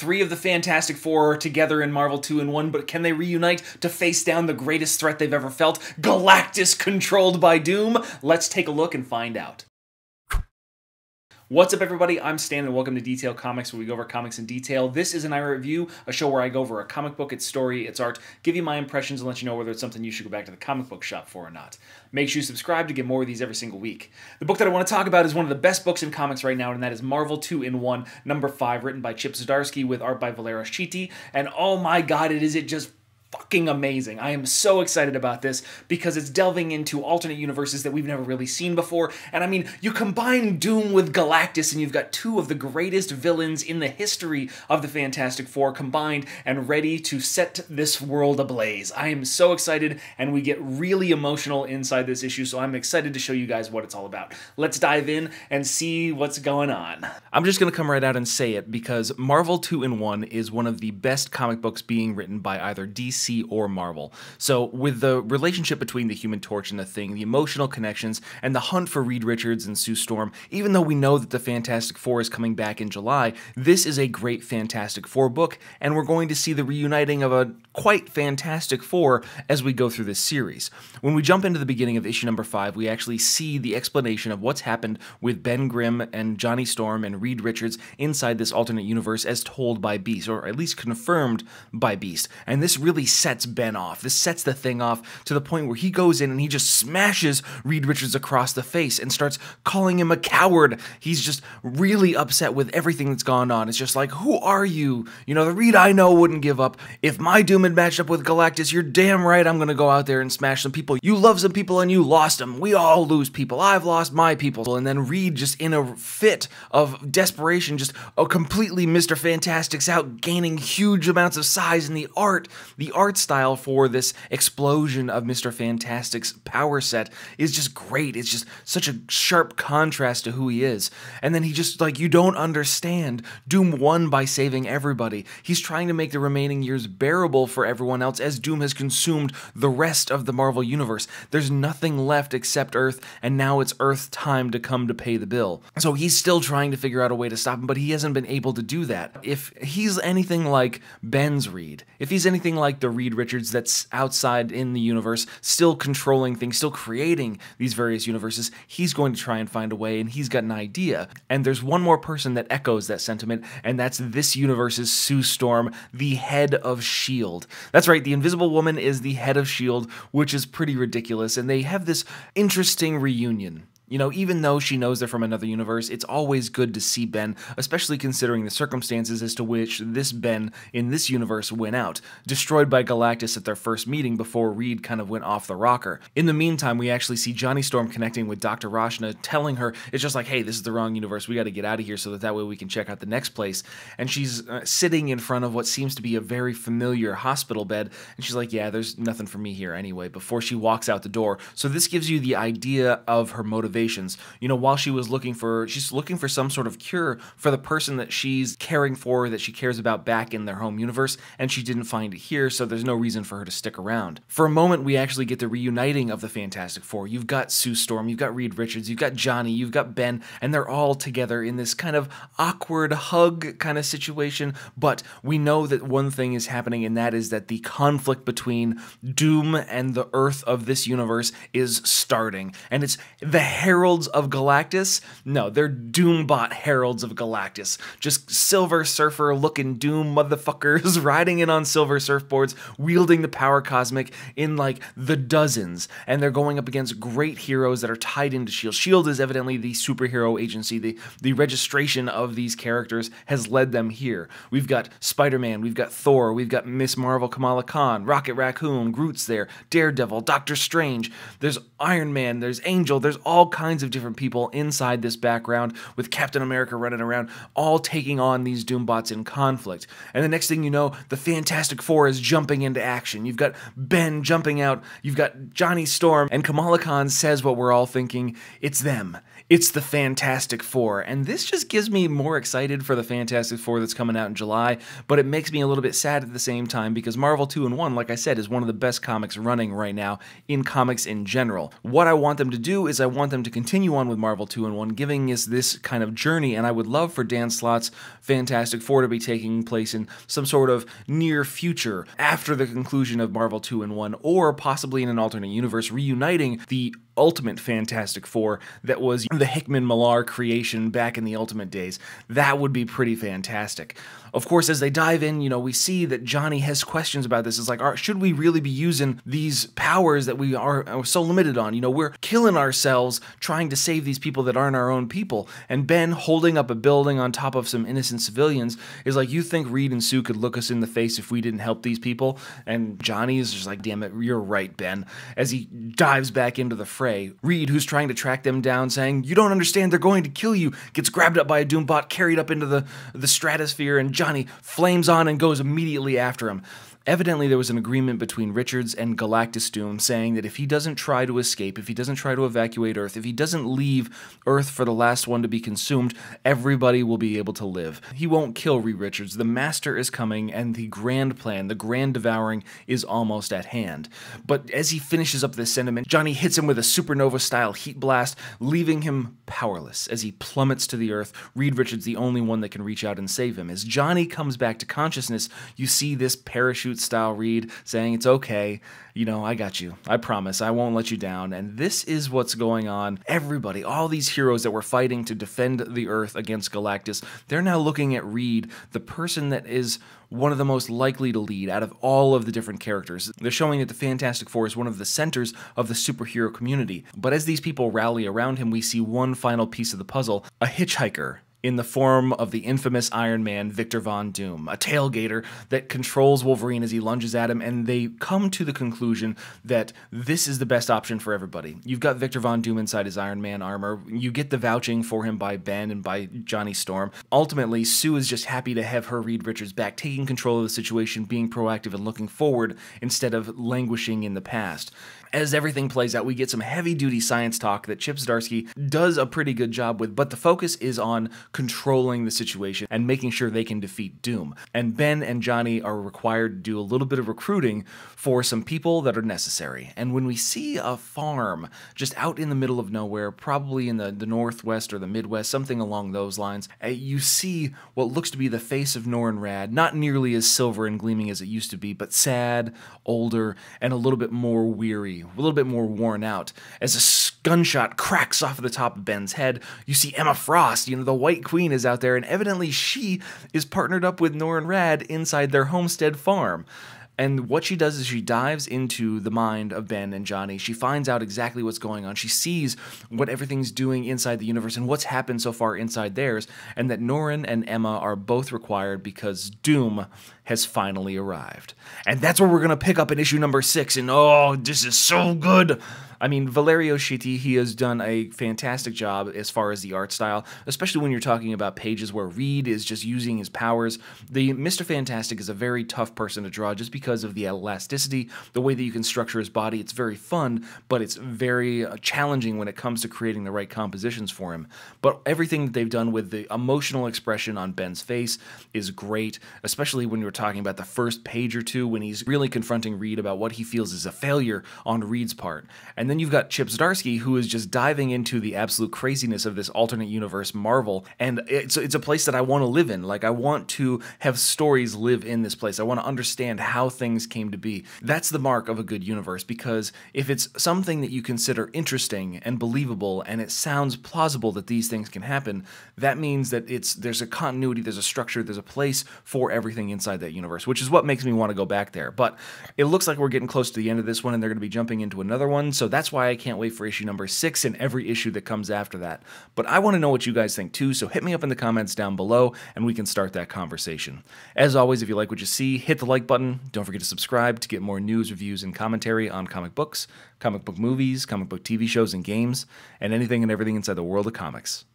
Three of the Fantastic Four are together in Marvel 2-in-1, but can they reunite to face down the greatest threat they've ever felt? Galactus controlled by Doom? Let's take a look and find out. What's up, everybody? I'm Stan, and welcome to Detail Comics, where we go over comics in detail. This is an Ira Review, a show where I go over a comic book, its story, its art, give you my impressions, and let you know whether it's something you should go back to the comic book shop for or not. Make sure you subscribe to get more of these every single week. The book that I want to talk about is one of the best books in comics right now, and that is Marvel 2-in-1, number 5, written by Chip Zdarsky with art by Valerio S.H.I.E.L.D. And oh my god, is it just fucking amazing. I am so excited about this because it's delving into alternate universes that we've never really seen before. And I mean, you combine Doom with Galactus and you've got two of the greatest villains in the history of the Fantastic Four combined and ready to set this world ablaze. I am so excited, and we get really emotional inside this issue, so I'm excited to show you guys what it's all about. Let's dive in and see what's going on. I'm just going to come right out and say it because Marvel 2-in-1 is one of the best comic books being written by either DC or Marvel. So with the relationship between the Human Torch and the Thing, the emotional connections, and the hunt for Reed Richards and Sue Storm, even though we know that the Fantastic Four is coming back in July, this is a great Fantastic Four book, and we're going to see the reuniting of a quite Fantastic Four as we go through this series. When we jump into the beginning of issue number 5, we actually see the explanation of what's happened with Ben Grimm and Johnny Storm and Reed Richards inside this alternate universe as told by Beast, or at least confirmed by Beast. And this really sets Ben off. This sets the Thing off to the point where he goes in and he just smashes Reed Richards across the face and starts calling him a coward. He's just really upset with everything that's gone on. It's just like, who are you? You know, the Reed I know wouldn't give up. If my Doom had matched up with Galactus, you're damn right I'm gonna go out there and smash some people. You love some people and you lost them. We all lose people. I've lost my people. And then Reed, just in a fit of desperation, just completely Mr. Fantastic's out, gaining huge amounts of size in the art style for this explosion of Mr. Fantastic's power set is just great. It's just such a sharp contrast to who he is. And then he just, like, you don't understand. Doom won by saving everybody. He's trying to make the remaining years bearable for everyone else as Doom has consumed the rest of the Marvel Universe. There's nothing left except Earth, and now it's Earth's time to come to pay the bill. So he's still trying to figure out a way to stop him, but he hasn't been able to do that. If he's anything like Ben's Reed, if he's anything like the Reed Richards that's outside in the universe, still controlling things, still creating these various universes, he's going to try and find a way, and he's got an idea. And there's one more person that echoes that sentiment, and that's this universe's Sue Storm, the head of S.H.I.E.L.D. That's right, the Invisible Woman is the head of S.H.I.E.L.D., which is pretty ridiculous, and they have this interesting reunion. You know, even though she knows they're from another universe, it's always good to see Ben, especially considering the circumstances as to which this Ben in this universe went out, destroyed by Galactus at their first meeting before Reed kind of went off the rocker. In the meantime, we actually see Johnny Storm connecting with Dr. Rashna, telling her, it's just like, hey, this is the wrong universe, we gotta get out of here so that way we can check out the next place. And she's sitting in front of what seems to be a very familiar hospital bed, and she's like, yeah, there's nothing for me here anyway, before she walks out the door. So this gives you the idea of her motivation. You know, while she's looking for some sort of cure for the person that she's caring for, that she cares about back in their home universe, and she didn't find it here, so there's no reason for her to stick around. For a moment, we actually get the reuniting of the Fantastic Four. You've got Sue Storm, you've got Reed Richards, you've got Johnny, you've got Ben, and they're all together in this kind of awkward hug kind of situation, but we know that one thing is happening, and that is that the conflict between Doom and the Earth of this universe is starting, and it's the heralds of Galactus? No, they're Doombot heralds of Galactus. Just Silver Surfer looking Doom motherfuckers riding in on silver surfboards, wielding the power cosmic in like the dozens. And they're going up against great heroes that are tied into S.H.I.E.L.D. S.H.I.E.L.D. is evidently the superhero agency. The registration of these characters has led them here. We've got Spider-Man, we've got Thor, we've got Miss Marvel Kamala Khan, Rocket Raccoon, Groot's there, Daredevil, Doctor Strange, there's Iron Man, there's Angel, there's all kinds of different people inside this background with Captain America running around, all taking on these Doombots in conflict. And the next thing you know, the Fantastic Four is jumping into action. You've got Ben jumping out, you've got Johnny Storm, and Kamala Khan says what we're all thinking, it's them. It's the Fantastic Four, and this just gives me more excited for the Fantastic Four that's coming out in July, but it makes me a little bit sad at the same time because Marvel 2-in-1, like I said, is one of the best comics running right now in comics in general. What I want them to do is I want them them to continue on with Marvel 2-in-1, giving us this kind of journey, and I would love for Dan Slott's Fantastic Four to be taking place in some sort of near future after the conclusion of Marvel 2-in-1, or possibly in an alternate universe, reuniting the Ultimate Fantastic Four that was the Hickman-Millar creation back in the Ultimate days. That would be pretty fantastic. Of course, as they dive in, we see that Johnny has questions about this. It's like, should we really be using these powers that we are so limited on? We're killing ourselves trying to save these people that aren't our own people. And Ben, holding up a building on top of some innocent civilians, is like, you think Reed and Sue could look us in the face if we didn't help these people? And Johnny is just like, damn it, you're right, Ben. As he dives back into the fray, Reed, who's trying to track them down, saying, you don't understand, they're going to kill you, gets grabbed up by a Doombot, carried up into the stratosphere, and Johnny flames on and goes immediately after him. Evidently, there was an agreement between Richards and Galactus Doom saying that if he doesn't try to escape, if he doesn't try to evacuate Earth, if he doesn't leave Earth for the last one to be consumed, everybody will be able to live. He won't kill Reed Richards. The Master is coming, and the grand plan, the grand devouring, is almost at hand. But as he finishes up this sentiment, Johnny hits him with a supernova-style heat blast, leaving him powerless as he plummets to the Earth. Reed Richards, the only one that can reach out and save him. As Johnny comes back to consciousness, you see this parachute style Reed saying, it's okay, I got you, I promise, I won't let you down. And this is what's going on. Everybody, all these heroes that were fighting to defend the Earth against Galactus, they're now looking at Reed, the person that is one of the most likely to lead out of all of the different characters. They're showing that the Fantastic Four is one of the centers of the superhero community. But as these people rally around him, we see one final piece of the puzzle, a hitchhiker in the form of the infamous Iron Man, Victor Von Doom, a tailgater that controls Wolverine as he lunges at him, and they come to the conclusion that this is the best option for everybody. You've got Victor Von Doom inside his Iron Man armor, you get the vouching for him by Ben and by Johnny Storm. Ultimately, Sue is just happy to have her Reed Richards back, taking control of the situation, being proactive and looking forward instead of languishing in the past. As everything plays out, we get some heavy-duty science talk that Chip Zdarsky does a pretty good job with, but the focus is on controlling the situation and making sure they can defeat Doom. And Ben and Johnny are required to do a little bit of recruiting for some people that are necessary. And when we see a farm just out in the middle of nowhere, probably in the Northwest or the Midwest, something along those lines, you see what looks to be the face of Norrin Radd, not nearly as silver and gleaming as it used to be, but sad, older, and a little bit more weary, a little bit more worn out. As a gunshot cracks off the top of Ben's head, you see Emma Frost, the White Queen, is out there, and evidently she is partnered up with Norrin Radd inside their homestead farm. And what she does is she dives into the mind of Ben and Johnny. She finds out exactly what's going on. She sees what everything's doing inside the universe and what's happened so far inside theirs, and that Norrin and Emma are both required because Doom has finally arrived. And that's where we're going to pick up in issue number 6, and oh, this is so good! I mean, Valerio Schiti, he has done a fantastic job as far as the art style, especially when you're talking about pages where Reed is just using his powers. The Mr. Fantastic is a very tough person to draw just because of the elasticity, the way that you can structure his body. It's very fun, but it's very challenging when it comes to creating the right compositions for him. But everything that they've done with the emotional expression on Ben's face is great, especially when you're talking about the first page or two when he's really confronting Reed about what he feels is a failure on Reed's part. And then you've got Chip Zdarsky, who is just diving into the absolute craziness of this alternate universe Marvel, and it's a place that I want to live in. Like, I want to have stories live in this place. I want to understand how things came to be. That's the mark of a good universe, because if it's something that you consider interesting and believable, and it sounds plausible that these things can happen, that means that there's a continuity, there's a structure, there's a place for everything inside that universe, which is what makes me want to go back there. But it looks like we're getting close to the end of this one, and they're going to be jumping into another one, so that's why I can't wait for issue number 6 and every issue that comes after that. But I want to know what you guys think too, so hit me up in the comments down below, and we can start that conversation. As always, if you like what you see, hit the like button. Don't forget to subscribe to get more news, reviews, and commentary on comic books, comic book movies, comic book TV shows and games, and anything and everything inside the world of comics.